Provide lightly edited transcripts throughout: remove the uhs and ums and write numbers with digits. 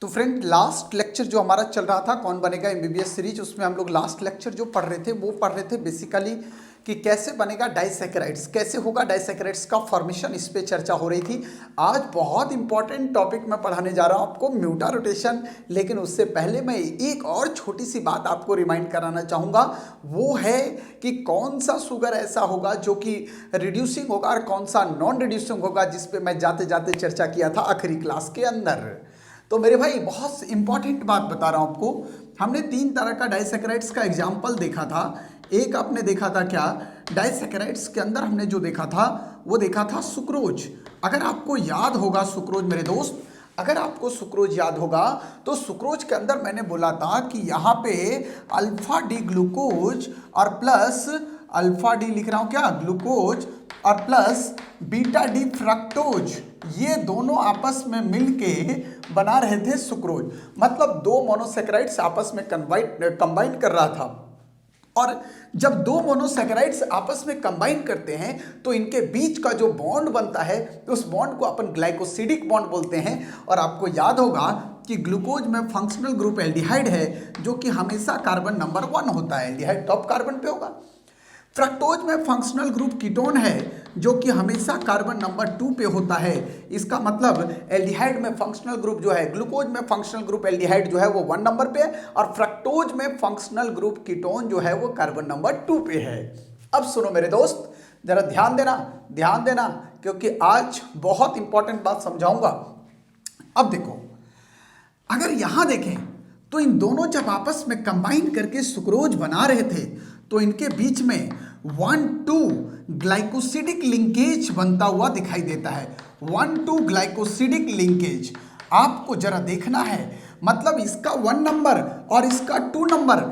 तो friend last lecture जो हमारा चल रहा था कौन बनेगा एमबीबीएस सीरीज, उसमें हम लोग लास्ट लेक्चर जो पढ़ रहे थे वो पढ़ रहे थे बेसिकली कि कैसे बनेगा डाइसैकेराइड्स, कैसे होगा डाइसैकेराइड्स का फॉर्मेशन, इस पे चर्चा हो रही थी। आज बहुत इंपॉर्टेंट टॉपिक मैं पढ़ाने जा रहा हूँ आपको, म्यूटारोटेशन। लेकिन उससे पहले मैं एक और छोटी सी बात आपको रिमाइंड कराना चाहूँगा, वो है कि कौन सा शुगर ऐसा होगा जो कि रिड्यूसिंग होगा और कौन सा नॉन रिड्यूसिंग होगा, जिस पे मैं जाते जाते चर्चा किया था आखिरी क्लास के अंदर। तो मेरे भाई बहुत इंपॉर्टेंट बात बता रहा हूँ आपको। हमने 3 तरह का डाइसैकेराइड्स का एग्जाम्पल देखा था। एक आपने देखा था क्या, डाइसैकेराइड्स के अंदर हमने जो देखा था वो देखा था सुक्रोज। अगर आपको याद होगा सुक्रोज मेरे दोस्त, अगर आपको सुक्रोज याद होगा तो सुक्रोज के अंदर मैंने बोला था कि यहाँ पे अल्फा डी ग्लूकोज और प्लस अल्फा डी लिख रहा हूँ क्या, ग्लूकोज और प्लस बीटा डी फ्रक्टोज, ये दोनों आपस में मिलके बना रहे थे सुक्रोज। मतलब 2 मोनोसैकेराइड्स आपस में कंबाइन कर रहा था। और जब 2 मोनोसैकेराइड्स आपस में कंबाइन करते हैं तो इनके बीच का जो बॉन्ड बनता है तो उस बॉन्ड को अपन ग्लाइकोसिडिक बॉन्ड बोलते हैं। और आपको याद होगा कि ग्लूकोज में फंक्शनल ग्रुप एल्डिहाइड है जो कि हमेशा कार्बन नंबर 1 होता है, एल्डिहाइड टॉप कार्बन पे होगा। फ्रक्टोज में फंक्शनल ग्रुप कीटोन है जो कि हमेशा कार्बन नंबर 2 पे होता है। इसका मतलब एल्डिहाइड में फंक्शनल ग्रुप जो है, ग्लूकोज में फंक्शनल ग्रुप एल्डिहाइड जो है वो 1 नंबर पे है और फ्रक्टोज में फंक्शनल ग्रुप कीटोन जो है वो कार्बन नंबर 2 पे है। अब सुनो मेरे दोस्त, जरा ध्यान देना क्योंकि आज बहुत इंपॉर्टेंट बात समझाऊंगा। अब देखो, अगर यहां देखें तो इन दोनों जब आपस में कंबाइन करके सुक्रोज बना रहे थे तो इनके बीच में 1,2 ग्लाइकोसिडिक लिंकेज बनता हुआ दिखाई देता है। 1,2 ग्लाइकोसिडिक लिंकेज आपको जरा देखना है, मतलब इसका 1 नंबर और इसका 2 नंबर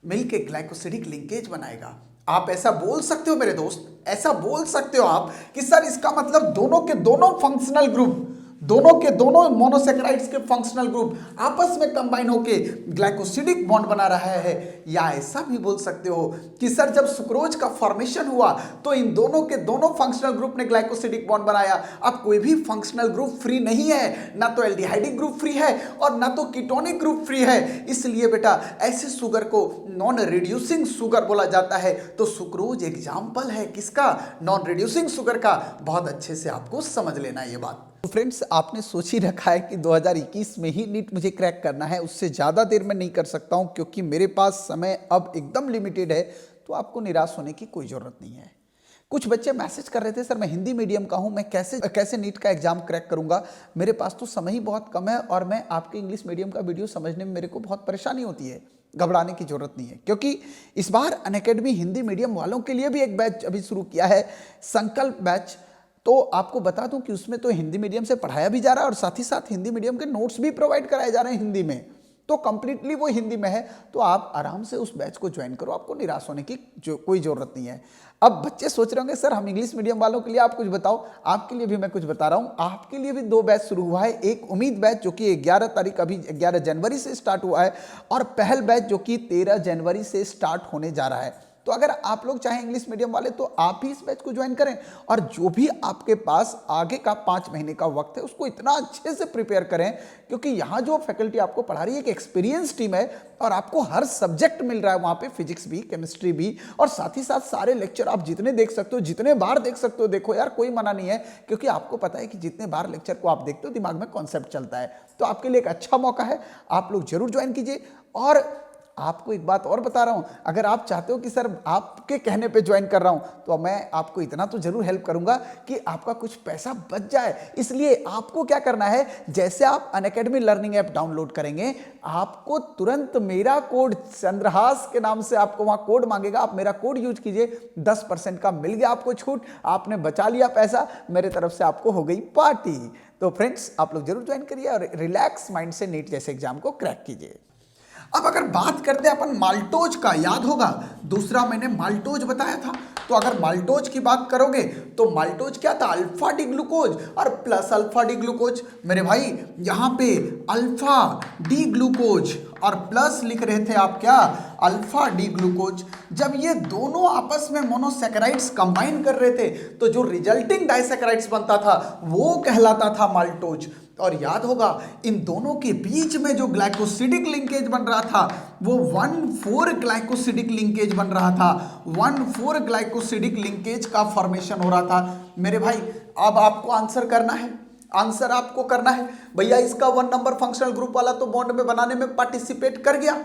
मिलके ग्लाइकोसिडिक लिंकेज बनाएगा। आप ऐसा बोल सकते हो मेरे दोस्त, ऐसा बोल सकते हो आप कि सर इसका मतलब दोनों के दोनों फंक्शनल ग्रुप, दोनों के दोनों मोनोसैकेराइड्स के फंक्शनल ग्रुप आपस में कंबाइन होके ग्लाइकोसिडिक बॉन्ड बना रहा है। या ऐसा भी बोल सकते हो कि सर जब सुक्रोज का फॉर्मेशन हुआ तो इन दोनों के दोनों फंक्शनल ग्रुप ने ग्लाइकोसिडिक बॉन्ड बनाया। अब कोई भी फंक्शनल ग्रुप फ्री नहीं है, ना तो एल्डिहाइडिक ग्रुप फ्री है और ना तो कीटोनिक ग्रुप फ्री है। इसलिए बेटा ऐसे शुगर को नॉन रिड्यूसिंग शुगर बोला जाता है। तो सुक्रोज एग्जाम्पल है किसका, नॉन रिड्यूसिंग शुगर का। बहुत अच्छे से आपको समझ लेना ये बात। तो फ्रेंड्स आपने सोच ही रखा है कि 2021 में ही नीट मुझे क्रैक करना है, उससे ज़्यादा देर में नहीं कर सकता हूं क्योंकि मेरे पास समय अब एकदम लिमिटेड है। तो आपको निराश होने की कोई ज़रूरत नहीं है। कुछ बच्चे मैसेज कर रहे थे सर मैं हिंदी मीडियम का हूं, मैं कैसे नीट का एग्जाम क्रैक करूंगा, मेरे पास तो समय ही बहुत कम है और मैं आपके इंग्लिश मीडियम का वीडियो समझने में मेरे को बहुत परेशानी होती है। घबराने की जरूरत नहीं है क्योंकि इस बार अनअकैडमी हिंदी मीडियम वालों के लिए भी एक बैच अभी शुरू किया है, संकल्प बैच। तो आपको बता दूं कि उसमें तो हिंदी मीडियम से पढ़ाया भी जा रहा है और साथ ही साथ हिंदी मीडियम के नोट्स भी प्रोवाइड कराए जा रहे हैं हिंदी में। तो कंप्लीटली वो हिंदी में है, तो आप आराम से उस बैच को ज्वाइन करो, आपको निराश होने की कोई ज़रूरत नहीं है। अब बच्चे सोच रहे होंगे सर हम इंग्लिश मीडियम वालों के लिए आप कुछ बताओ, आपके लिए भी मैं कुछ बता रहा हूँ। आपके लिए भी 2 बैच शुरू हुआ है, एक उम्मीद बैच जो कि 11 तारीख अभी 11 जनवरी से स्टार्ट हुआ है और पहल बैच जो कि 13 जनवरी से स्टार्ट होने जा रहा है। तो अगर आप लोग चाहें इंग्लिश मीडियम वाले तो आप भी इस बैच को ज्वाइन करें और जो भी आपके पास आगे का 5 महीने का वक्त है उसको इतना अच्छे से प्रिपेयर करें क्योंकि यहाँ जो फैकल्टी आपको पढ़ा रही है एक एक्सपीरियंस टीम है और आपको हर सब्जेक्ट मिल रहा है वहाँ पे, फिजिक्स भी, केमिस्ट्री भी और साथ ही साथ सारे लेक्चर आप जितने देख सकते हो, जितने बार देख सकते हो देखो यार, कोई मना नहीं है क्योंकि आपको पता है कि जितने बार लेक्चर को आप देखते हो दिमाग में कॉन्सेप्ट चलता है। तो आपके लिए एक अच्छा मौका है, आप लोग जरूर ज्वाइन कीजिए। और आपको एक बात और बता रहा हूं, अगर आप चाहते हो कि सर आपके कहने पे ज्वाइन कर रहा हूं तो मैं आपको इतना तो जरूर हेल्प करूंगा कि आपका कुछ पैसा बच जाए। इसलिए आपको क्या करना है, जैसे आप अनअकैडमी लर्निंग ऐप डाउनलोड करेंगे आपको तुरंत मेरा कोड चंद्रहास के नाम से आपको वहां कोड मांगेगा, आप मेरा कोड यूज कीजिए, 10% का मिल गया आपको छूट, आपने बचा लिया पैसा, मेरे तरफ से आपको हो गई पार्टी। तो फ्रेंड्स आप लोग जरूर ज्वाइन करिए और रिलैक्स माइंड से नीट जैसे एग्जाम को क्रैक कीजिए। अब अगर बात करते हैं अपन माल्टोज का, याद होगा दूसरा मैंने माल्टोज बताया था। तो अगर माल्टोज की बात करोगे तो माल्टोज क्या था, अल्फा डी ग्लूकोज और प्लस अल्फा डी ग्लूकोज। मेरे भाई यहाँ पे अल्फा डी ग्लूकोज और प्लस लिख रहे थे आप क्या, अल्फा डी ग्लूकोज। जब ये दोनों आपस में मोनोसैकेराइड्स कंबाइन कर रहे थे तो जो रिजल्टिंग डाइसैकेराइड्स बनता था वो कहलाता था माल्टोज। और याद होगा इन दोनों के बीच में जो ग्लाइकोसिडिक लिंकेज बन रहा था वो 1,4 ग्लाइकोसिडिक लिंकेज बन रहा था, 1,4 ग्लाइकोसिडिक लिंकेज का फॉर्मेशन हो रहा था। मेरे भाई अब आपको आंसर करना है, आंसर आपको करना है। भैया इसका 1 नंबर फंक्शनल ग्रुप वाला तो बॉन्ड में बनाने में पार्टिसिपेट कर गया,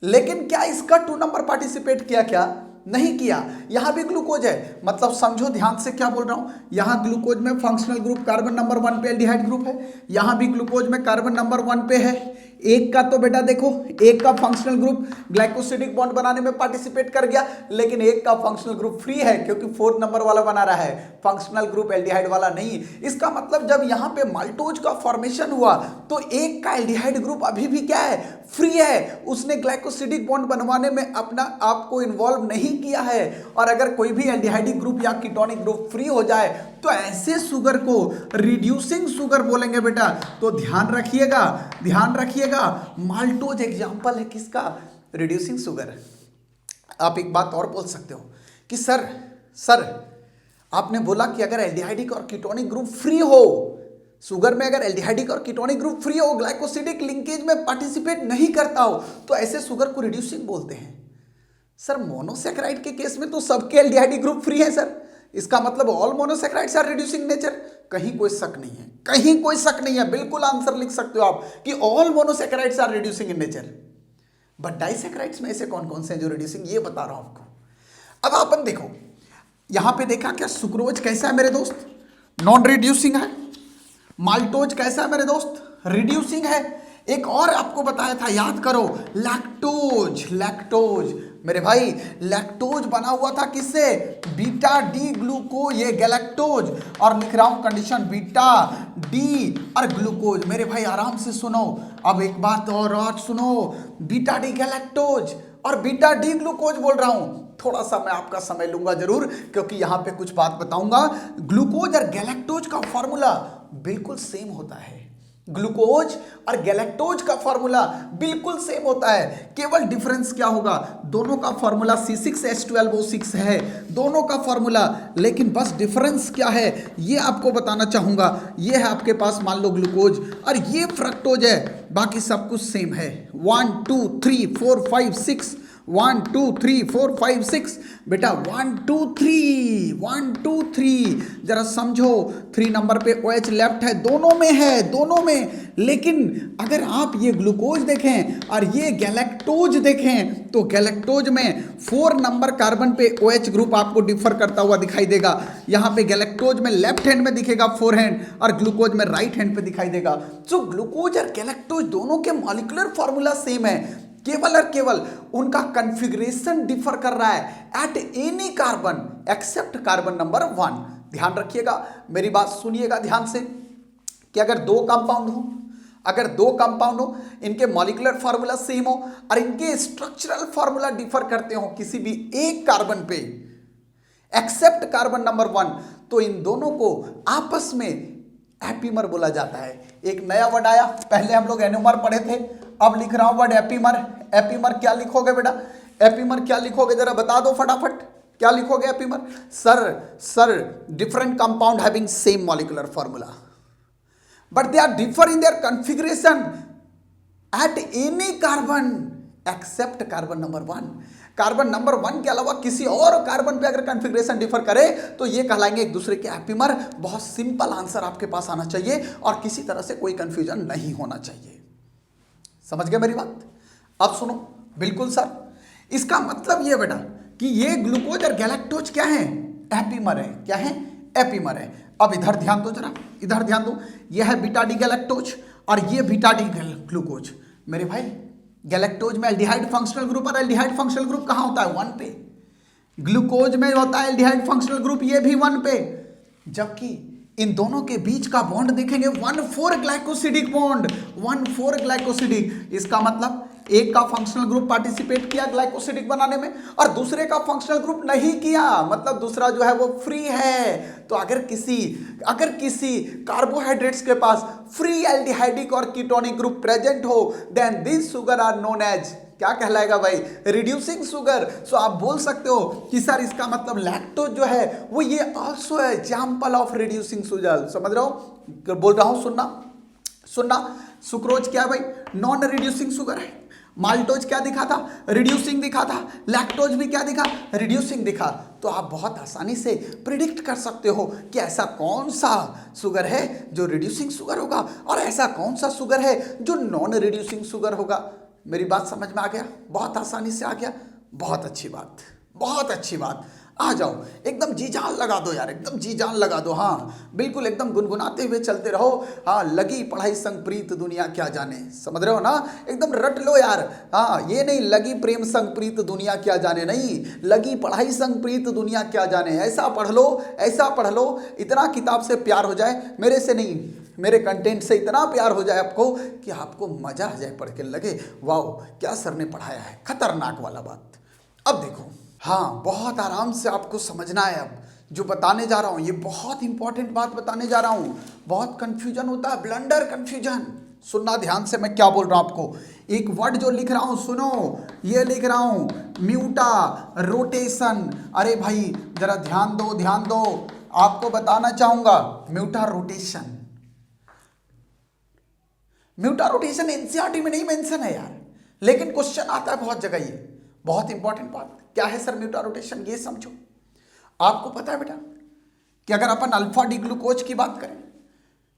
लेकिन क्या इसका 2 नंबर पार्टिसिपेट किया? क्या नहीं किया। यहां भी ग्लूकोज है, मतलब समझो ध्यान से क्या बोल रहा हूं। यहां ग्लूकोज में फंक्शनल ग्रुप कार्बन नंबर 1 पे एल्डिहाइड ग्रुप है, यहां भी ग्लूकोज में कार्बन नंबर 1 पे है। एक का तो बेटा देखो, एक का फंक्शनल ग्रुप ग्लाइकोसिडिक बॉन्ड बनाने में पार्टिसिपेट कर गया, लेकिन एक का फंक्शनल ग्रुप फ्री है क्योंकि 4th नंबर वाला बना रहा है, फंक्शनल ग्रुप एल्डिहाइड वाला नहीं। इसका मतलब जब यहां पे माल्टोज का फॉर्मेशन हुआ तो एक का एल्डिहाइड ग्रुप अभी भी क्या है? फ्री है, उसने ग्लाइकोसिडिक बॉन्ड बनवाने में अपना आपको इन्वॉल्व नहीं किया है। और अगर कोई भी एल्डिहाइडिक ग्रुप या कीटोनिक ग्रुप फ्री हो जाए तो ऐसे शुगर को रिड्यूसिंग शुगर बोलेंगे बेटा। तो ध्यान रखिएगा, ध्यान रखिएगा, माल्टोज एग्जांपल है किसका? Reducing sugar. आप एक बात और बोल सकते हो कि सर आपने बोला कि अगर एल्डिहाइडिक और कीटोनिक ग्रुप फ्री हो, शुगर में अगर एल्डिहाइडिक और कीटोनिक ग्रुप फ्री हो, ग्लाइकोसिडिक लिंकेज में पार्टिसिपेट नहीं करता हो, तो ऐसे शुगर को रिड्यूसिंग बोलते हैं। सर मोनोसैकेराइड के केस में तो सबके एल्डिहाइडिक ग्रुप फ्री है सर, इसका मतलब all monosaccharides are reducing nature. कहीं कोई शक नहीं है, कहीं कोई शक नहीं है, बिल्कुल आंसर लिख सकते हो आप कि all monosaccharides are reducing in nature. But disaccharides में ऐसे कौन कौन से हैं जो रिड्यूसिंग, ये बता रहा हूं आपको। अब अपन देखो, यहां पे देखा क्या सुक्रोज कैसा है मेरे दोस्त? नॉन रिड्यूसिंग है। माल्टोज कैसा है मेरे दोस्त? रिड्यूसिंग है। एक और आपको बताया था, याद करो, लैक्टोज। लैक्टोज मेरे भाई, लैक्टोज बना हुआ था किससे? बीटा डी ग्लूकोज, ये गैलेक्टोज, और लिख रहा हूं कंडीशन बीटा डी और ग्लूकोज। मेरे भाई आराम से सुनो, अब एक बात और सुनो, बीटा डी गैलेक्टोज और बीटा डी ग्लूकोज बोल रहा हूं। थोड़ा सा मैं आपका समय लूंगा जरूर, क्योंकि यहां पे कुछ बात बताऊंगा। ग्लूकोज और गैलेक्टोज का फॉर्मूला बिल्कुल सेम होता है, ग्लूकोज और गैलेक्टोज का फॉर्मूला बिल्कुल सेम होता है। केवल डिफरेंस क्या होगा? दोनों का फॉर्मूला C6H12O6 है, दोनों का फॉर्मूला, लेकिन बस डिफरेंस क्या है ये आपको बताना चाहूंगा। ये है आपके पास मान लो ग्लूकोज और ये फ्रक्टोज है, बाकी सब कुछ सेम है। 1 2 3 4 5 6 1 2 3 4 5 6 बेटा 1 2 3 1 2 3 जरा समझो, 3 नंबर पे OH लेफ्ट है, दोनों में है, दोनों में। लेकिन अगर आप ये ग्लूकोज देखें और ये गैलेक्टोज देखें तो गैलेक्टोज में 4 नंबर कार्बन पे OH ग्रुप आपको डिफर करता हुआ दिखाई देगा। यहाँ पे गैलेक्टोज में लेफ्ट हैंड में दिखेगा 4 हैंड और ग्लूकोज में राइट हैंड पे दिखाई देगा। तो ग्लूकोज और गैलेक्टोज दोनों के मॉलिक्यूलर फॉर्मूला सेम है, केवल और केवल उनका कॉन्फ़िगरेशन डिफर कर रहा है at any carbon except carbon number 1। ध्यान रखिएगा, मेरी बात सुनिएगा ध्यान से कि अगर दो कंपाउंड हो, इनके मॉलिक्यूलर फार्मूला सेम हो और इनके स्ट्रक्चरल फार्मूला डिफर करते हो किसी भी एक कार्बन पे एक्सेप्ट कार्बन नंबर 1, तो इन दोनों को आपस में एपीमर बोला जाता है। एक नया वर्ड आया, पहले हम लोग एनोमर पढ़े थे, अब लिख रहा हूं वर्ड एपीमर। एपीमर क्या लिखोगे बेटा? एपीमर क्या लिखोगे जरा बता दो फटाफट, क्या लिखोगे epimer? Sir different compound having same molecular formula but they are differ in their configuration at any carbon except carbon number 1। Carbon number 1 के अलावा किसी और कार्बन पे अगर कॉन्फ़िगरेशन डिफर करे तो ये कहलाएंगे एक दूसरे के एपीमर। बहुत सिंपल आंसर आपके पास आना चाहिए और किसी तरह से कोई कंफ्यूजन नहीं होना चाहिए। समझ गए मेरी बात? अब सुनो, बिल्कुल सर, इसका मतलब ये बेटा कि ये ग्लूकोज और गैलेक्टोज क्या है? एपीमर है। क्या है? एपीमर है। अब इधर ध्यान दो, जरा इधर ध्यान दो, ये है बीटा डी गैलेक्टोज और ये बीटा डी ग्लूकोज। मेरे भाई गैलेक्टोज में एल्डिहाइड फंक्शनल ग्रुप और एल्डिहाइड फंक्शनल ग्रुप कहाँ होता है? 1 पे। ग्लूकोज में होता है एल्डिहाइड फंक्शनल ग्रुप, ये भी 1 पे। जबकि इन दोनों के बीच का बॉन्ड देखेंगे 1,4 ग्लाइकोसिडिक बॉन्ड, 1,4 ग्लाइकोसिडिक। इसका मतलब एक का फंक्शनल ग्रुप पार्टिसिपेट किया ग्लाइकोसिडिक बनाने में और दूसरे का फंक्शनल ग्रुप नहीं किया, मतलब दूसरा जो है वो फ्री है। तो अगर किसी कार्बोहाइड्रेट्स के पास फ्री एल्डिहाइडिक और कीटोनिक ग्रुप प्रेजेंट हो then this sugar are known as, क्या कहलाएगा भाई? Reducing sugar. सो आप बोल सकते हो कि सर इसका मतलब लैक्टोज जो है वो ये also example of reducing sugar. समझ रहे हो? बोल रहा हूं, सुनना, सुनना, सुक्रोज क्या है भाई, नॉन रिड्यूसिंग शुगर है। माल्टोज क्या दिखा था, रिड्यूसिंग दिखा था। लैक्टोज भी क्या दिखा, रिड्यूसिंग दिखा। तो आप बहुत आसानी से प्रिडिक्ट कर सकते हो कि ऐसा कौन सा शुगर है जो रिड्यूसिंग शुगर होगा और ऐसा कौन सा शुगर है जो नॉन रिड्यूसिंग शुगर होगा। मेरी बात समझ में आ गया, बहुत आसानी से आ गया, बहुत अच्छी बात, बहुत अच्छी बात। आ जाओ, एकदम जी जान लगा दो यार, एकदम जी जान लगा दो। हाँ बिल्कुल, एकदम गुनगुनाते हुए चलते रहो। हाँ, लगी पढ़ाई संग प्रीत दुनिया क्या जाने, समझ रहे हो ना, एकदम रट लो यार। हाँ, ये नहीं लगी प्रेम संग प्रीत दुनिया क्या जाने, नहीं, लगी पढ़ाई संग प्रीत दुनिया क्या जाने। ऐसा पढ़ लो, ऐसा पढ़ लो, इतना किताब से प्यार हो जाए, मेरे से नहीं, मेरे कंटेंट से इतना प्यार हो जाए आपको कि आपको मजा आ जाए, पढ़ के लगे वाह क्या सर ने पढ़ाया है, खतरनाक वाला बात। अब देखो, हाँ बहुत आराम से आपको समझना है। अब जो बताने जा रहा हूँ ये बहुत इंपॉर्टेंट बात बताने जा रहा हूँ। बहुत कंफ्यूजन होता है, ब्लंडर कंफ्यूजन। सुनना ध्यान से, मैं क्या बोल रहा हूँ आपको। एक वर्ड जो लिख रहा हूँ सुनो, ये लिख रहा हूँ म्यूटा रोटेशन। अरे भाई जरा ध्यान दो, ध्यान दो, आपको बताना चाहूंगा म्यूटा रोटेशन। म्यूटा रोटेशन एनसीईआरटी में नहीं मेंशन है यार, लेकिन क्वेश्चन आता है बहुत जगह। ये बहुत इंपॉर्टेंट बात क्या है सर म्यूटा रोटेशन, ये समझो। आपको पता है बेटा कि अगर अपन अल्फा डी ग्लूकोज की बात करें,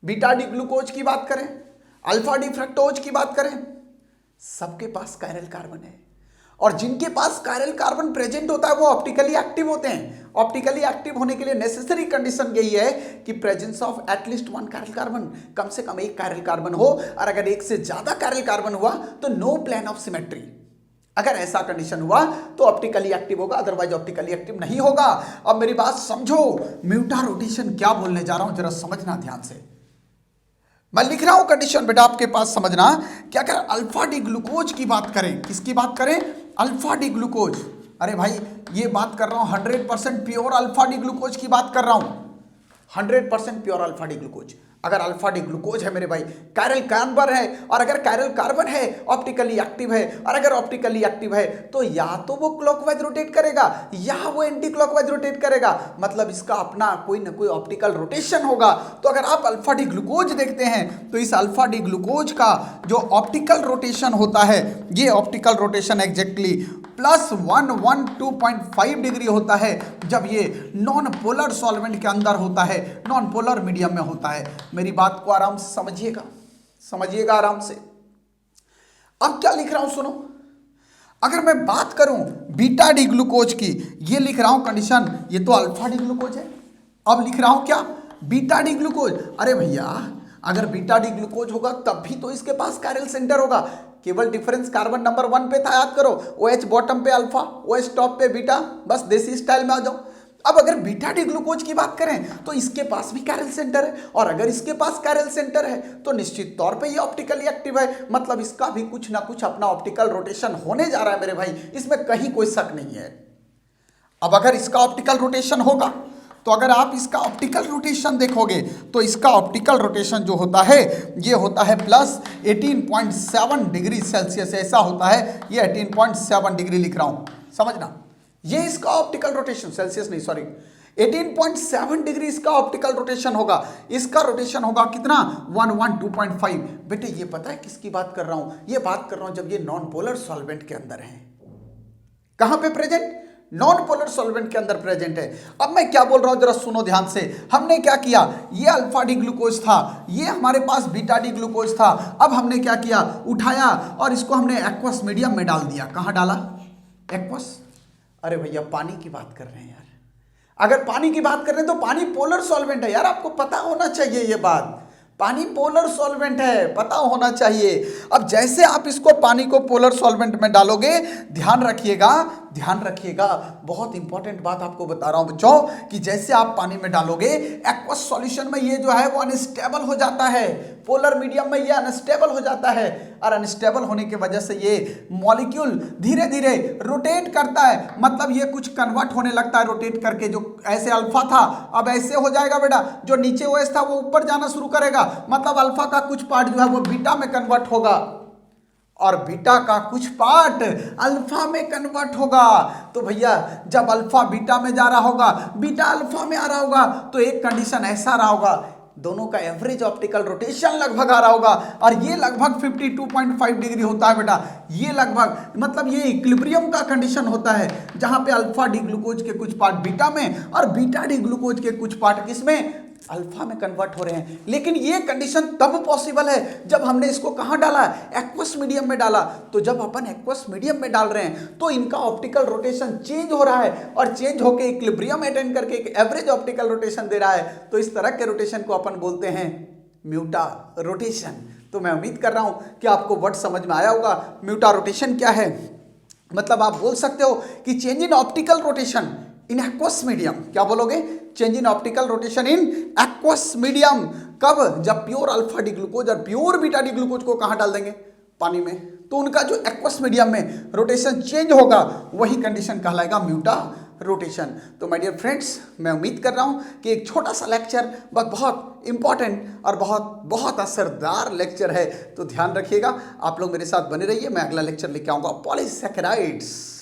बीटा डी ग्लूकोज की बात करें, अल्फा डी फ्रक्टोज की बात करें, सबके पास कायरल कार्बन है। और जिनके पास कायरल कार्बन प्रेजेंट होता है वो ऑप्टिकली एक्टिव होते हैं। ऑप्टिकली एक्टिव होने के लिए नेसेसरी कंडीशन यही है कि presence of at least one chiral carbon, कम से कम एक कायरल कार्बन हो। और अगर एक से ज्यादा कायरल कार्बन हुआ तो नो प्लेन ऑफ सिमेट्री। अगर ऐसा कंडीशन हुआ तो ऑप्टिकली एक्टिव होगा, अदरवाइज ऑप्टिकली एक्टिव नहीं होगा। अब मेरी बात समझो, म्यूटा रोटेशन क्या बोलने जा रहा हूं जरा समझना ध्यान से। मैं लिख रहा हूं कंडीशन बेटा आपके पास समझना कि अगर अल्फा डी ग्लूकोज की बात करें, किसकी बात करें, अल्फा डी ग्लूकोज। अरे भाई ये बात कर रहा हूं 100% प्योर अल्फा डी ग्लूकोज की बात कर रहा हूं, 100% प्योर अल्फा डी ग्लूकोज। अगर अल्फा डी ग्लूकोज है मेरे भाई, कायरल कार्बन है, और अगर कायरल कार्बन है ऑप्टिकली एक्टिव है, और अगर ऑप्टिकली एक्टिव है तो या तो वो क्लॉकवाइज रोटेट करेगा या वो एंटी क्लॉकवाइज रोटेट करेगा, मतलब इसका अपना कोई ना कोई ऑप्टिकल रोटेशन होगा। तो अगर आप अल्फा डी ग्लूकोज देखते हैं तो इस अल्फा डी ग्लूकोज का जो ऑप्टिकल रोटेशन होता है, ये ऑप्टिकल रोटेशन एग्जैक्टली +112.5 डिग्री होता है जब ये नॉन पोलर सॉल्वेंट के अंदर होता है, नॉन पोलर मीडियम में होता है। मेरी बात को आराम से समझिएगा, समझिएगा आराम से। अब क्या लिख रहा हूं सुनो, अगर मैं बात करूं बीटा डी ग्लूकोज की, ये लिख रहा हूं कंडीशन, ये तो अल्फा डी ग्लूकोज है। अब लिख रहा हूं क्या, बीटा डी ग्लूकोज। अरे भैया अगर बीटा डी ग्लूकोज होगा तब भी तो इसके पास कायरल सेंटर होगा, केवल डिफरेंस कार्बन नंबर 1 पे था, याद करो। OH बॉटम पे अल्फा, OH टॉप पे बीटा, बस देसी स्टाइल में आ जाओ। अब अगर बीटा डी ग्लूकोज की बात करें तो इसके पास भी कायरल सेंटर है, और अगर इसके पास कायरल सेंटर है तो निश्चित तौर पे ये ऑप्टिकली एक्टिव है, मतलब इसका भी कुछ ना कुछ अपना ऑप्टिकल रोटेशन होने जा रहा है मेरे भाई, इसमें कहीं कोई शक नहीं है। अब अगर इसका ऑप्टिकल रोटेशन होगा तो अगर आप इसका ऑप्टिकल रोटेशन देखोगे तो इसका ऑप्टिकल रोटेशन जो होता है ये होता है +18.7 डिग्री सेल्सियस, ऐसा होता है। ये 18.7 डिग्री लिख रहा हूं, समझना, ये इसका ऑप्टिकल रोटेशन, सेल्सियस नहीं सॉरी, 18.7 डिग्री इसका ऑप्टिकल रोटेशन होगा। इसका रोटेशन होगा कितना, 112.5। बेटे ये पता है किसकी बात कर रहा हूं, ये बात कर रहा हूं जब ये नॉन पोलर सॉल्वेंट के अंदर है। कहां पे प्रेजेंट, नॉन पोलर सॉल्वेंट के अंदर प्रेजेंट है। अब मैं क्या बोल रहा हूं जरा सुनो ध्यान से। हमने क्या किया, ये अल्फा डी ग्लूकोज था, ये हमारे पास बीटा डी ग्लूकोज था। अब हमने क्या किया, उठाया और इसको हमने एक्वस मीडियम में डाल दिया। कहां डाला, एक्वस। अरे भैया पानी की बात कर रहे हैं यार, अगर पानी की बात कर रहे हैं तो पानी पोलर सॉल्वेंट है यार, आपको पता होना चाहिए ये बात। पानी पोलर सॉल्वेंट है, पता होना चाहिए। अब जैसे आप इसको पानी को पोलर सॉल्वेंट में डालोगे, ध्यान रखिएगा, ध्यान रखिएगा, बहुत इंपॉर्टेंट बात आपको बता रहा हूं बच्चों, कि जैसे आप पानी में डालोगे एक्वस सॉल्यूशन में ये जो है वो अनस्टेबल हो जाता है, पोलर मीडियम में ये अनस्टेबल हो जाता है, और अनस्टेबल होने की वजह से ये मॉलिक्यूल धीरे धीरे रोटेट करता है, मतलब ये कुछ कन्वर्ट होने लगता है रोटेट करके। जो ऐसे अल्फा था अब ऐसे हो जाएगा बेटा, जो नीचे OH था वो ऊपर जाना शुरू करेगा, मतलब अल्फा का कुछ पार्ट जो है वो बीटा में कन्वर्ट होगा और बीटा का कुछ पार्ट अल्फा में कन्वर्ट होगा। तो भैया जब अल्फा बीटा में जा रहा होगा, बीटा अल्फा में आ रहा होगा, तो एक कंडीशन ऐसा रहा होगा, दोनों का एवरेज ऑप्टिकल रोटेशन लगभग आ रहा होगा, और ये लगभग 52.5 डिग्री होता है बेटा। ये लगभग मतलब ये इक्विलिब्रियम का कंडीशन होता है, जहां पे अल्फा डी ग्लूकोज के कुछ पार्ट बीटा में और बीटा डी ग्लूकोज के कुछ पार्ट किसमें, अल्फा में कन्वर्ट हो रहे हैं। लेकिन ये कंडीशन तब पॉसिबल है जब हमने इसको कहां डाला, एक्वस मीडियम में डाला। तो जब अपन एक्वस मीडियम में डाल रहे हैं तो इनका ऑप्टिकल रोटेशन चेंज हो रहा है, और चेंज होकर इक्विलिब्रियम अटेन करके एक एवरेज ऑप्टिकल रोटेशन दे रहा है। तो इस तरह के रोटेशन को अपन बोलते हैं म्यूटा रोटेशन। तो मैं उम्मीद कर रहा हूं कि आपको वर्ड समझ में आया होगा। म्यूटा रोटेशन क्या है, मतलब आप बोल सकते हो कि change in optical rotation in aqueous medium. क्या बोलोगे, change in optical rotation in aqueous medium. कब, जब प्योर अल्फा डी ग्लूकोज और प्योर बीटा डी ग्लूकोज को कहां डाल देंगे, पानी में, तो उनका जो एक्वस मीडियम में रोटेशन चेंज होगा वही कंडीशन कहलाएगा म्यूटा रोटेशन। तो माय डियर फ्रेंड्स, मैं उम्मीद कर रहा हूं कि एक छोटा सा लेक्चर बहुत इंपॉर्टेंट और बहुत असरदार लेक्चर है। तो ध्यान रखिएगा, आप लोग मेरे साथ बने रहिए। मैं अगला लेक्चर लेके आऊंगा पॉलीसैकेराइड्स।